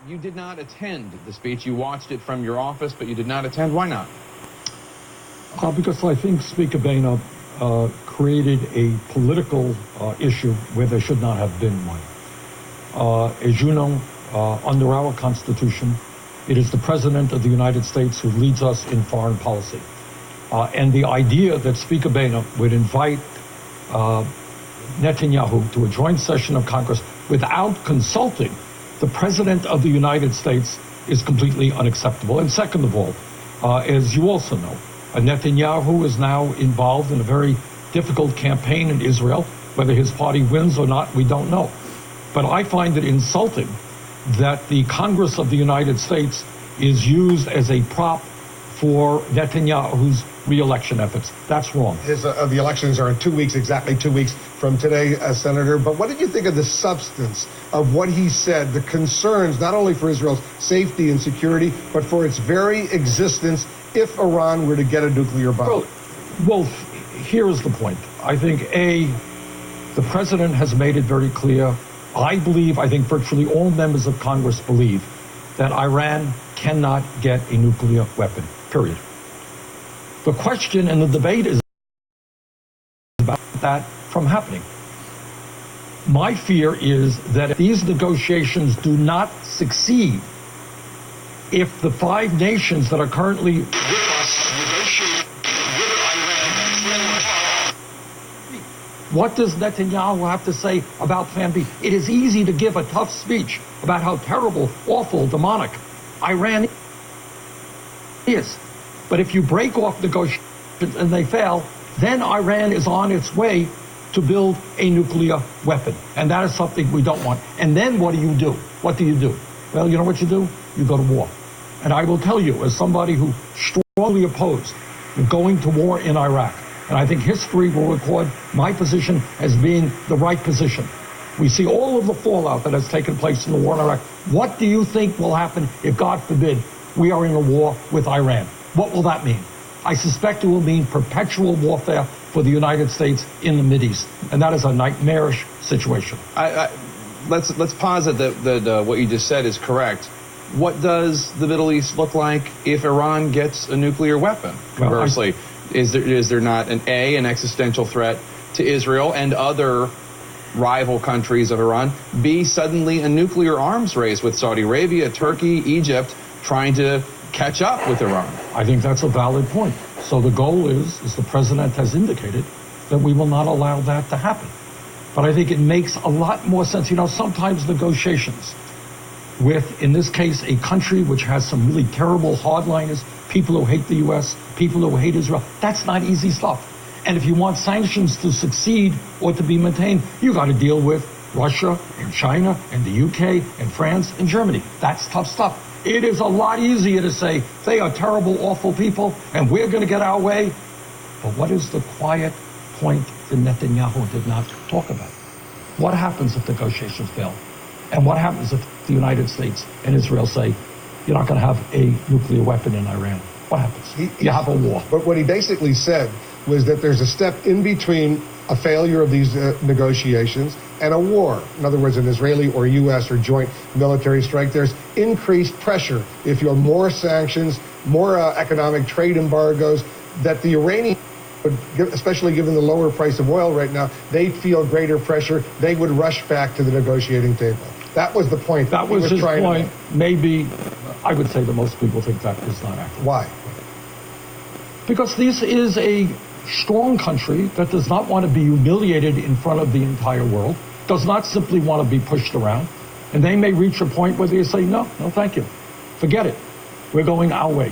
You did not attend the speech. You watched it from your office, but you did not attend. Why not? Because I think Speaker Boehner created a political issue where there should not have been one. As you know, under our Constitution, it is the President of the United States who leads us in foreign policy. And the idea that Speaker Boehner would invite Netanyahu to a joint session of Congress without consulting the President of the United States is completely unacceptable. And second of all, as you also know, Netanyahu is now involved in a very difficult campaign in Israel. Whether his party wins or not, we don't know. But I find it insulting that the Congress of the United States is used as a prop for Netanyahu's re-election efforts. That's wrong. The elections are in 2 weeks, exactly 2 weeks from today, Senator. But what did you think of the substance of what he said, the concerns not only for Israel's safety and security, but for its very existence if Iran were to get a nuclear bomb? Well, here's the point. I think, the president has made it very clear. I think virtually all members of Congress believe that Iran cannot get a nuclear weapon, period. The question and the debate is about that from happening. My fear is that if these negotiations do not succeed, if the 5 nations that are currently with us negotiate with Iran, what does Netanyahu have to say about Plan B? It is easy to give a tough speech about how terrible, awful, demonic Iran is. But if you break off negotiations and they fail, then Iran is on its way to build a nuclear weapon. And that is something we don't want. And then what do you do? What do you do? Well, you know what you do? You go to war. And I will tell you, as somebody who strongly opposed going to war in Iraq, and I think history will record my position as being the right position. We see all of the fallout that has taken place in the war in Iraq. What do you think will happen if, God forbid, we are in a war with Iran? What will that mean? I suspect it will mean perpetual warfare for the United States in the Mideast, and that is a nightmarish situation. Let's posit that what you just said is correct. What does the Middle East look like if Iran gets a nuclear weapon? Conversely, is there not an existential threat to Israel and other rival countries of Iran? B, suddenly a nuclear arms race with Saudi Arabia, Turkey, Egypt trying to catch up with Iran? I think that's a valid point. So the goal is, as the president has indicated, that we will not allow that to happen. But I think it makes a lot more sense. You know, sometimes negotiations with, in this case, a country which has some really terrible hardliners, people who hate the U.S., people who hate Israel, that's not easy stuff. And if you want sanctions to succeed or to be maintained, you got to deal with Russia and China and the U.K. and France and Germany. That's tough stuff. It is a lot easier to say they are terrible, awful people, and we're going to get our way. But what is the quiet point that Netanyahu did not talk about? What happens if negotiations fail? And what happens if the United States and Israel say, you're not going to have a nuclear weapon in Iran? What happens? You have a war. But what he basically said was that there's a step in between a failure of these negotiations and a war. In other words, an Israeli or U.S. or joint military strike. There's increased pressure. If you have more sanctions, more economic trade embargoes, that the Iranians, especially given the lower price of oil right now, they'd feel greater pressure. They would rush back to the negotiating table. That was the point. That was his point. Maybe, I would say that most people think that is not accurate. Why? Because this is a strong country that does not want to be humiliated in front of the entire world, does not simply want to be pushed around. And they may reach a point where they say, no, thank you. Forget it. We're going our way.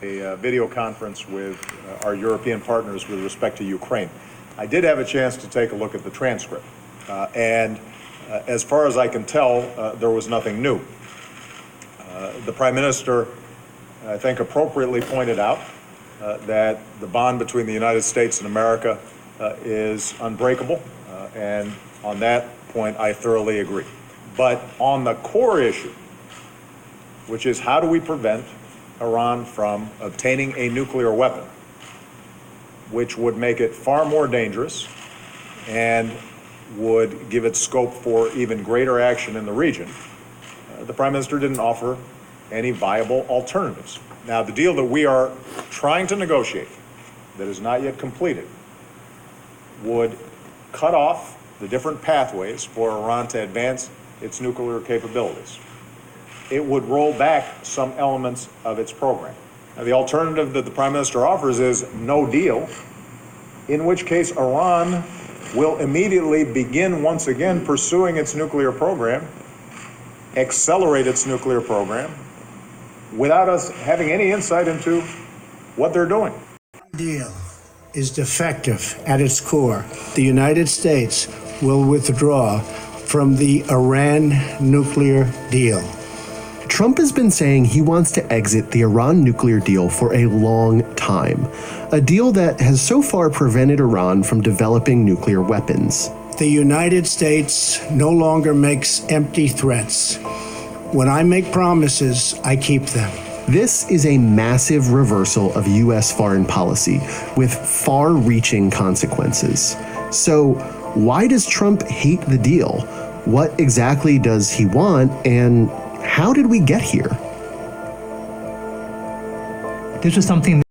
A video conference with our European partners with respect to Ukraine. I did have a chance to take a look at the transcript. And as far as I can tell, there was nothing new. The Prime Minister, I think, appropriately pointed out that the bond between the United States and America is unbreakable. And on that point, I thoroughly agree. But on the core issue, which is how do we prevent Iran from obtaining a nuclear weapon, which would make it far more dangerous and would give it scope for even greater action in the region, the Prime Minister didn't offer any viable alternatives. Now, the deal that we are trying to negotiate, that is not yet completed, would cut off the different pathways for Iran to advance its nuclear capabilities. It would roll back some elements of its program. Now, the alternative that the Prime Minister offers is no deal, in which case Iran will immediately begin once again pursuing its nuclear program, accelerate its nuclear program, without us having any insight into what they're doing. Deal is defective at its core. The United States will withdraw from the Iran nuclear deal. Trump has been saying he wants to exit the Iran nuclear deal for a long time, a deal that has so far prevented Iran from developing nuclear weapons. The United States no longer makes empty threats. When I make promises, I keep them. This is a massive reversal of U.S. foreign policy with far-reaching consequences. So, why does Trump hate the deal? What exactly does he want, and how did we get here? This was something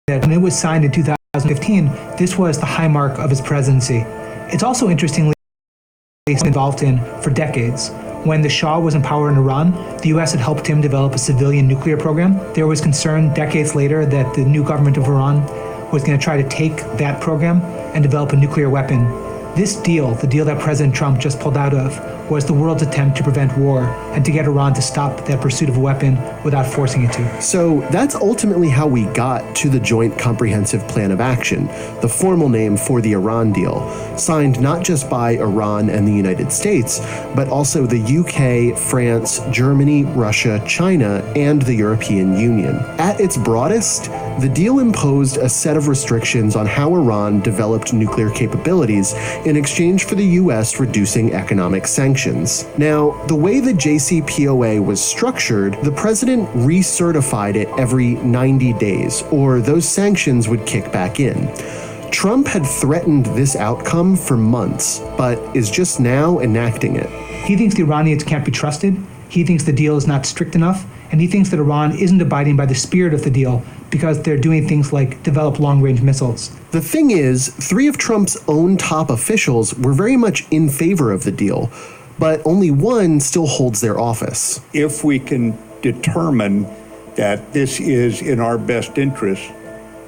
that when it was signed in 2015, this was the high mark of his presidency. It's also interestingly involved in for decades. When the Shah was in power in Iran, the U.S. had helped him develop a civilian nuclear program. There was concern decades later that the new government of Iran was going to try to take that program and develop a nuclear weapon. This deal, the deal that President Trump just pulled out of, was the world's attempt to prevent war and to get Iran to stop that pursuit of a weapon without forcing it to. So that's ultimately how we got to the Joint Comprehensive Plan of Action, the formal name for the Iran deal, signed not just by Iran and the United States, but also the UK, France, Germany, Russia, China, and the European Union. At its broadest, the deal imposed a set of restrictions on how Iran developed nuclear capabilities in exchange for the U.S. reducing economic sanctions. Now, the way the JCPOA was structured, the president recertified it every 90 days, or those sanctions would kick back in. Trump had threatened this outcome for months, but is just now enacting it. He thinks the Iranians can't be trusted, he thinks the deal is not strict enough, and he thinks that Iran isn't abiding by the spirit of the deal because they're doing things like develop long-range missiles. The thing is, 3 of Trump's own top officials were very much in favor of the deal, but only 1 still holds their office. If we can determine that this is in our best interest,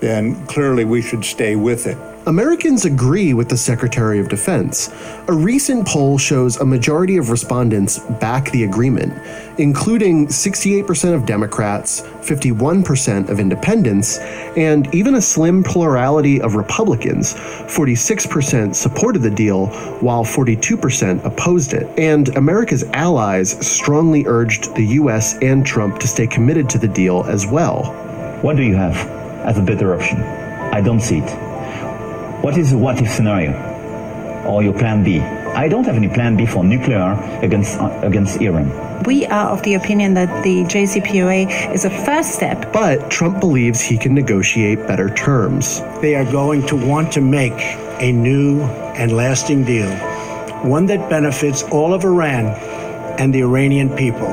then clearly we should stay with it. Americans agree with the Secretary of Defense. A recent poll shows a majority of respondents back the agreement, including 68% of Democrats, 51% of independents, and even a slim plurality of Republicans. 46% supported the deal, while 42% opposed it. And America's allies strongly urged the U.S. and Trump to stay committed to the deal as well. What do you have as a better option? I don't see it. What is the what-if scenario? Or your plan B? I don't have any plan B for nuclear against Iran. We are of the opinion that the JCPOA is a first step. But Trump believes he can negotiate better terms. They are going to want to make a new and lasting deal, one that benefits all of Iran and the Iranian people.